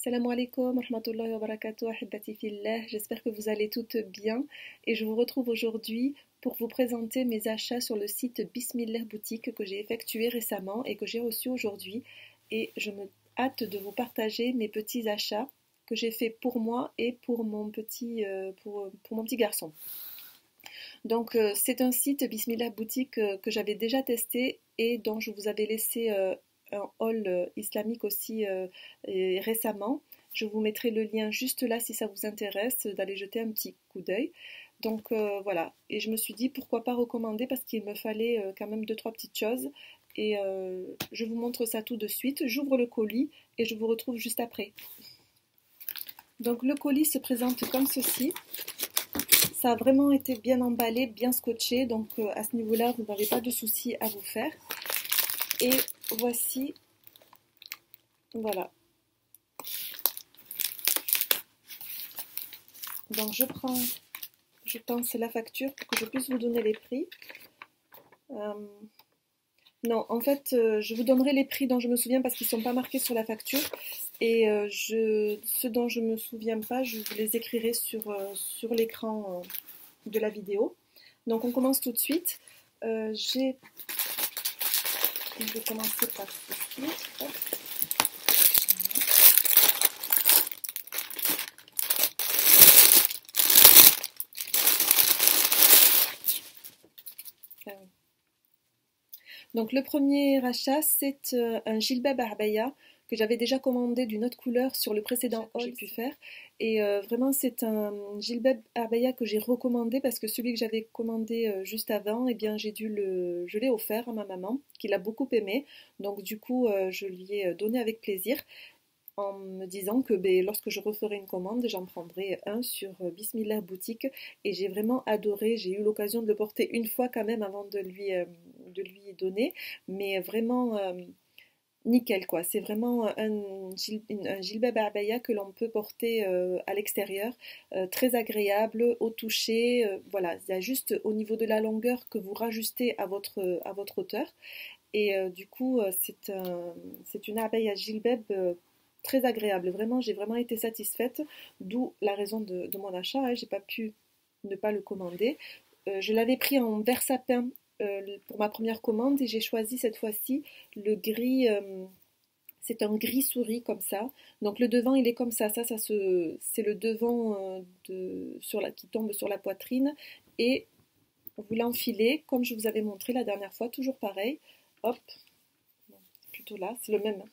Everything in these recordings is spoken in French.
Salam alaikum, rahmatullahi wa barakatuh, ahibati fillah. J'espère que vous allez toutes bien et je vous retrouve aujourd'hui pour vous présenter mes achats sur le site Bismillah Boutique que j'ai effectué récemment et que j'ai reçu aujourd'hui. Et je me hâte de vous partager mes petits achats que j'ai fait pour moi et pour mon petit garçon. Donc c'est un site Bismillah Boutique que j'avais déjà testé et dont je vous avais laissé un haul islamique aussi récemment. Je vous mettrai le lien juste là si ça vous intéresse d'aller jeter un petit coup d'œil. Donc voilà, et je me suis dit pourquoi pas recommander parce qu'il me fallait quand même 2-3 petites choses et je vous montre ça tout de suite. J'ouvre le colis et je vous retrouve juste après. Donc le colis se présente comme ceci. Ça a vraiment été bien emballé, bien scotché, donc à ce niveau-là, vous n'avez pas de soucis à vous faire. Et voici, voilà. Donc je pense la facture pour que je puisse vous donner les prix. Non, en fait, je vous donnerai les prix dont je me souviens parce qu'ils ne sont pas marqués sur la facture. Et ceux dont je ne me souviens pas, je vous les écrirai sur l'écran de la vidéo. Donc on commence tout de suite. Je vais commencer par ceci. Donc le premier achat, c'est un Jilbab Abaya que j'avais déjà commandé d'une autre couleur sur le précédent haul que j'ai pu faire. Et vraiment c'est un Jilbab Abaya que j'ai recommandé parce que celui que j'avais commandé juste avant, eh bien je l'ai offert à ma maman qui l'a beaucoup aimé. Donc du coup je lui ai donné avec plaisir en me disant que lorsque je referai une commande, j'en prendrai un sur Bismillah Boutique et j'ai vraiment adoré. J'ai eu l'occasion de le porter une fois quand même avant de lui donner, mais vraiment nickel quoi. C'est vraiment un Jilbab Abaya que l'on peut porter à l'extérieur, très agréable au toucher. Voilà, il y a juste au niveau de la longueur que vous rajustez à votre hauteur et du coup c'est une abaya Jilbab très agréable, vraiment, j'ai vraiment été satisfaite, d'où la raison de mon achat, hein. J'ai pas pu ne pas le commander. Je l'avais pris en vert sapin pour ma première commande et j'ai choisi cette fois-ci le gris, c'est un gris souris comme ça. Donc le devant il est comme ça, c'est le devant qui tombe sur la poitrine et vous l'enfilez comme je vous avais montré la dernière fois, toujours pareil, hop, plutôt là, c'est le même.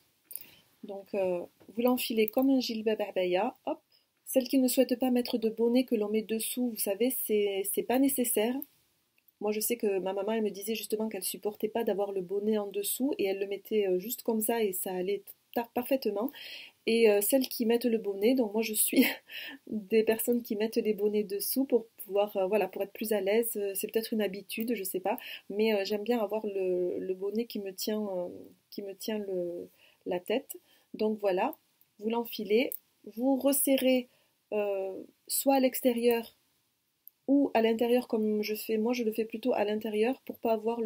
Donc vous l'enfilez comme un Jilbab Abaya, hop. Celles qui ne souhaitent pas mettre de bonnet que l'on met dessous, vous savez, c'est pas nécessaire. Moi je sais que ma maman elle me disait justement qu'elle supportait pas d'avoir le bonnet en dessous et elle le mettait juste comme ça et ça allait parfaitement. Et celles qui mettent le bonnet, donc moi je suis des personnes qui mettent les bonnets dessous pour pouvoir, voilà, pour être plus à l'aise. C'est peut-être une habitude, je sais pas, mais j'aime bien avoir le bonnet qui me tient la tête. Donc voilà, vous l'enfilez, vous resserrez soit à l'extérieur ou à l'intérieur comme je fais. Moi je le fais plutôt à l'intérieur pour pas avoir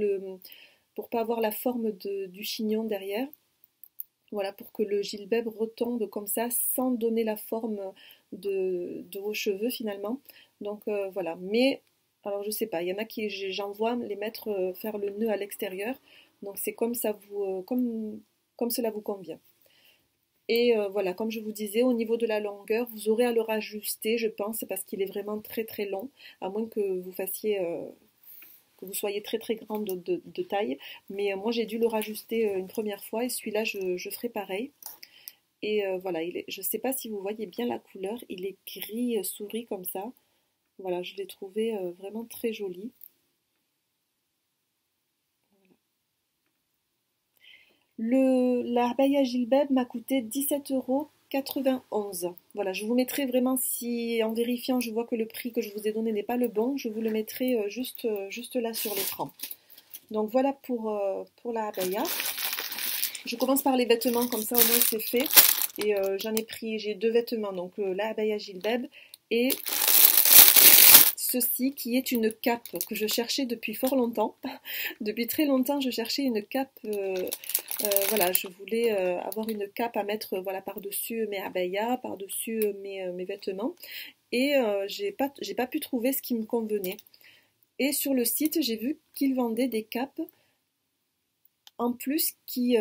la forme du chignon derrière. Voilà, pour que le Jilbab retombe comme ça sans donner la forme de vos cheveux finalement. Donc voilà, mais alors je sais pas, il y en a qui j'en vois les mettre faire le nœud à l'extérieur. Donc c'est comme ça comme cela vous convient. Et voilà, comme je vous disais, au niveau de la longueur, vous aurez à le rajuster, je pense, parce qu'il est vraiment très très long, à moins que que vous soyez très très grande de taille. Mais moi j'ai dû le rajuster une première fois et celui-là je ferai pareil. Et voilà, je ne sais pas si vous voyez bien la couleur, il est gris souris comme ça. Voilà, je l'ai trouvé vraiment très joli. La abaya Jilbab m'a coûté 17,91 €. Voilà, je vous mettrai vraiment, si en vérifiant je vois que le prix que je vous ai donné n'est pas le bon, je vous le mettrai juste là sur l'écran. Donc voilà pour la abaya. Je commence par les vêtements, comme ça au moins c'est fait. Et j'ai 2 vêtements, donc la abaya Jilbab et ceci qui est une cape que je cherchais depuis fort longtemps. Depuis très longtemps, je cherchais une cape. Voilà, je voulais avoir une cape à mettre voilà, par-dessus mes abayas, par-dessus mes vêtements. Et j'ai pas pu trouver ce qui me convenait. Et sur le site, j'ai vu qu'ils vendaient des capes en plus qui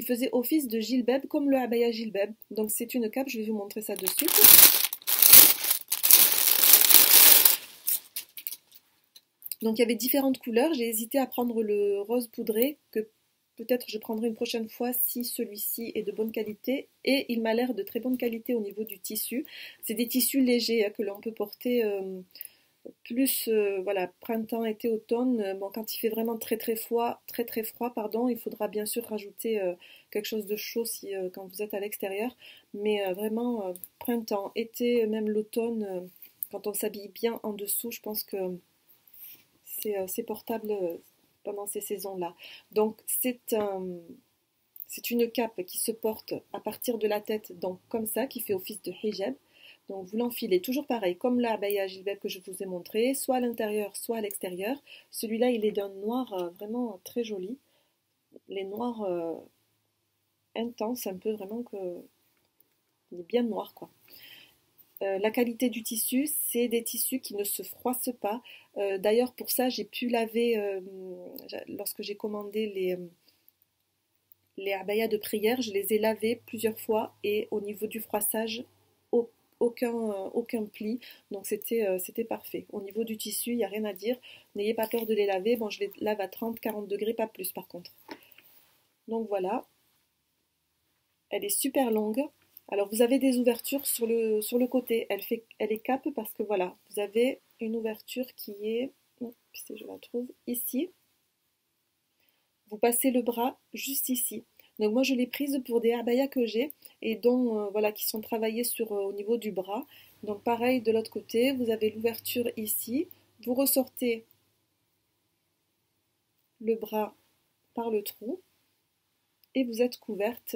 faisaient office de jilbab comme le abaya jilbab. Donc c'est une cape, je vais vous montrer ça de suite. Donc il y avait différentes couleurs, j'ai hésité à prendre le rose poudré, que peut-être je prendrai une prochaine fois si celui-ci est de bonne qualité. Et il m'a l'air de très bonne qualité au niveau du tissu. C'est des tissus légers que l'on peut porter plus voilà, printemps, été, automne. Bon, quand il fait vraiment très froid, pardon, il faudra bien sûr rajouter quelque chose de chaud si, quand vous êtes à l'extérieur. Mais vraiment, printemps, été, même l'automne, quand on s'habille bien en dessous, je pense que c'est portable pendant ces saisons-là. Donc c'est une cape qui se porte à partir de la tête, donc comme ça, qui fait office de hijab. Donc vous l'enfilez toujours pareil, comme la abaya jilbab que je vous ai montré, soit à l'intérieur, soit à l'extérieur. Celui-là, il est d'un noir vraiment très joli. Les noirs intenses, un peu vraiment que... Il est bien noir, quoi. La qualité du tissu, c'est des tissus qui ne se froissent pas. D'ailleurs, pour ça, j'ai pu laver, lorsque j'ai commandé les abayas de prière, je les ai lavés plusieurs fois et au niveau du froissage, aucun pli. Donc c'était parfait. Au niveau du tissu, il n'y a rien à dire. N'ayez pas peur de les laver. Bon, je les lave à 30-40 degrés, pas plus par contre. Donc voilà. Elle est super longue. Alors vous avez des ouvertures sur le côté. Elle est cape parce que voilà, vous avez une ouverture qui est, si je la trouve, ici. Vous passez le bras juste ici. Donc moi je l'ai prise pour des abayas que j'ai et dont voilà qui sont travaillées sur au niveau du bras. Donc pareil de l'autre côté, vous avez l'ouverture ici. Vous ressortez le bras par le trou et vous êtes couverte.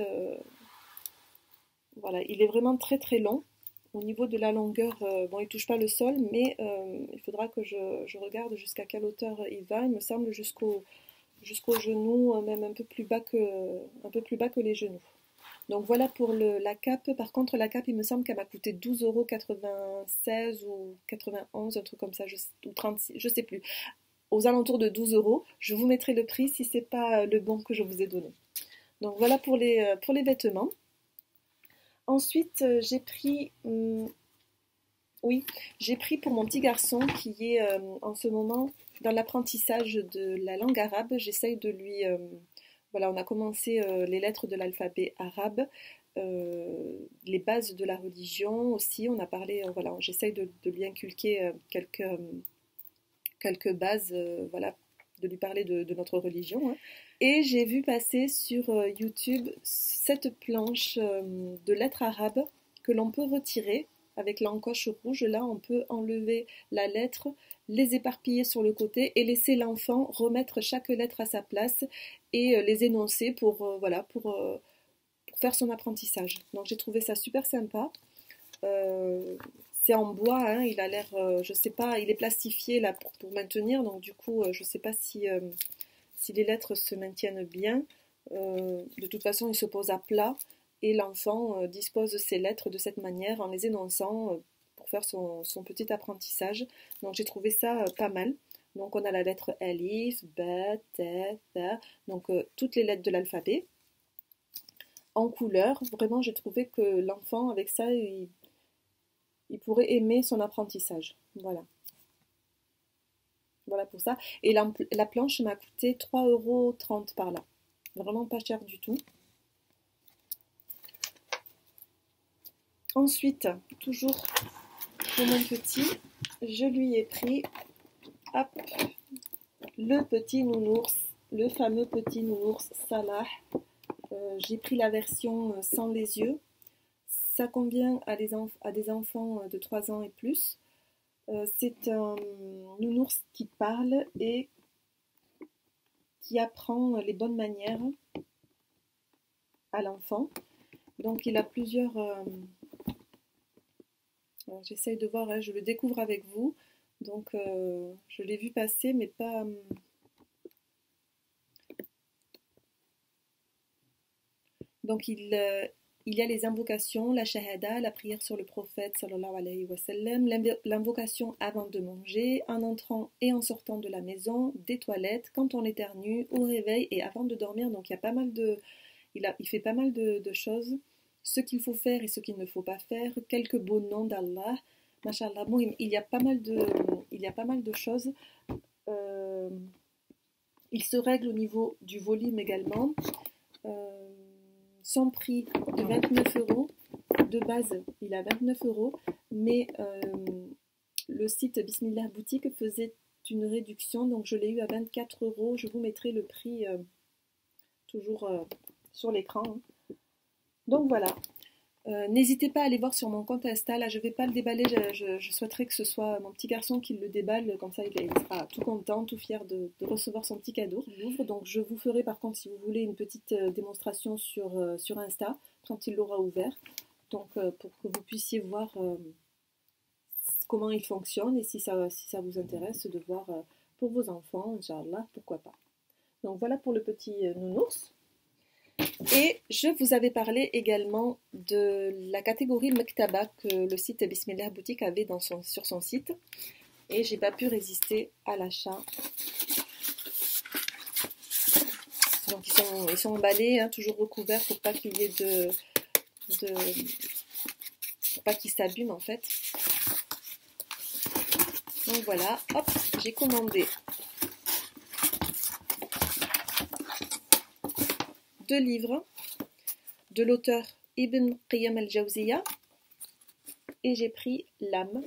Voilà, il est vraiment très long. Au niveau de la longueur, bon, il ne touche pas le sol, mais il faudra que je regarde jusqu'à quelle hauteur il va. Il me semble jusqu'au genou, même un peu plus bas que les genoux. Donc voilà pour la cape. Par contre, la cape, il me semble qu'elle m'a coûté 12,96 € ou 91, un truc comme ça, ou 36, je ne sais plus. Aux alentours de 12 €. Je vous mettrai le prix si ce n'est pas le bon que je vous ai donné. Donc voilà pour les vêtements. Ensuite, j'ai pris pour mon petit garçon qui est en ce moment dans l'apprentissage de la langue arabe. J'essaye de lui... voilà, on a commencé les lettres de l'alphabet arabe, les bases de la religion aussi. On a parlé, voilà, j'essaye de lui inculquer quelques bases, voilà, de lui parler de notre religion. Hein. Et j'ai vu passer sur YouTube cette planche de lettres arabes que l'on peut retirer avec l'encoche rouge. Là, on peut enlever la lettre, les éparpiller sur le côté et laisser l'enfant remettre chaque lettre à sa place et les énoncer pour faire son apprentissage. Donc j'ai trouvé ça super sympa. C'est en bois, hein, il a l'air, je sais pas, il est plastifié là pour maintenir, donc du coup, je sais pas si les lettres se maintiennent bien. De toute façon, il se pose à plat et l'enfant dispose ses lettres de cette manière en les énonçant pour faire son petit apprentissage. Donc j'ai trouvé ça pas mal. Donc on a la lettre Alif, Ba, Ta, Tha, donc toutes les lettres de l'alphabet en couleur. Vraiment, j'ai trouvé que l'enfant avec ça, il pourrait aimer son apprentissage. Voilà. Voilà pour ça. Et la planche m'a coûté 3,30 € par là. Vraiment pas cher du tout. Ensuite, toujours pour mon petit, je lui ai pris hop, le petit nounours, le fameux petit nounours Salah. J'ai pris la version sans les yeux. Ça convient à des enfants de 3 ans et plus. C'est un nounours qui parle et qui apprend les bonnes manières à l'enfant. Donc il a plusieurs... alors j'essaye de voir, hein, je le découvre avec vous. Donc je l'ai vu passer, mais pas. Donc il y a les invocations, la shahada, la prière sur le prophète sallallahu alayhi wa sallam, l'invocation avant de manger, en entrant et en sortant de la maison, des toilettes, quand on éternue, au réveil et avant de dormir. Donc il y a pas mal de, il fait pas mal de choses, ce qu'il faut faire et ce qu'il ne faut pas faire, quelques beaux noms d'Allah. Mashallah, bon, il y a pas mal de choses. Euh, il se règle au niveau du volume également. Euh, Son prix de 29 euros. De base, il a 29 euros, mais le site Bismillah Boutique faisait une réduction, donc je l'ai eu à 24 euros. Je vous mettrai le prix toujours sur l'écran. Donc voilà. N'hésitez pas à aller voir sur mon compte Insta. Là, je ne vais pas le déballer. Je souhaiterais que ce soit mon petit garçon qui le déballe. Comme ça, il sera tout content, tout fier de recevoir son petit cadeau. Il ouvre. Donc, je vous ferai par contre, si vous voulez, une petite démonstration sur Insta quand il l'aura ouvert. Donc, pour que vous puissiez voir comment il fonctionne et si ça vous intéresse de voir pour vos enfants, Inch'Allah, pourquoi pas. Donc, voilà pour le petit nounours. Et je vous avais parlé également de la catégorie Mektaba que le site Bismillah Boutique avait sur son site. Et j'ai pas pu résister à l'achat. Donc ils sont emballés, hein, toujours recouverts pour pas qu'il y ait pour pas qu'ils s'abîment en fait. Donc voilà, hop, j'ai commandé 2 livres de l'auteur Ibn Qayyim al-Jawziyya et j'ai pris L'âme.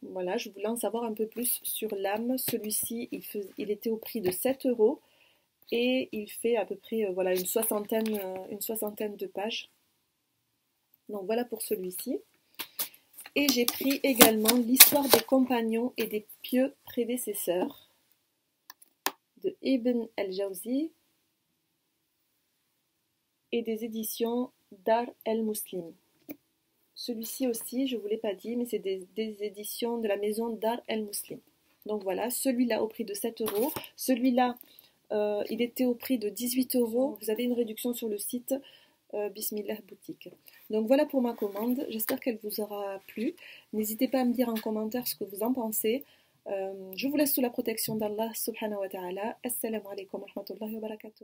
Voilà, je voulais en savoir un peu plus sur L'âme. Celui-ci, il était au prix de 7 euros et il fait à peu près voilà, une soixantaine de pages. Donc voilà pour celui-ci. Et j'ai pris également L'histoire des compagnons et des pieux prédécesseurs de Ibn al-Jawzi et des éditions Dar el-Muslim. Celui-ci aussi, je ne vous l'ai pas dit, mais c'est des éditions de la maison Dar el-Muslim. Donc voilà, celui-là au prix de 7 euros. Celui-là, il était au prix de 18 euros. Vous avez une réduction sur le site Bismillah Boutique. Donc voilà pour ma commande. J'espère qu'elle vous aura plu. N'hésitez pas à me dire en commentaire ce que vous en pensez. Je vous laisse sous la protection d'Allah subhanahu wa ta'ala. Assalamu alaikum wa rahmatullahi wa barakatuh.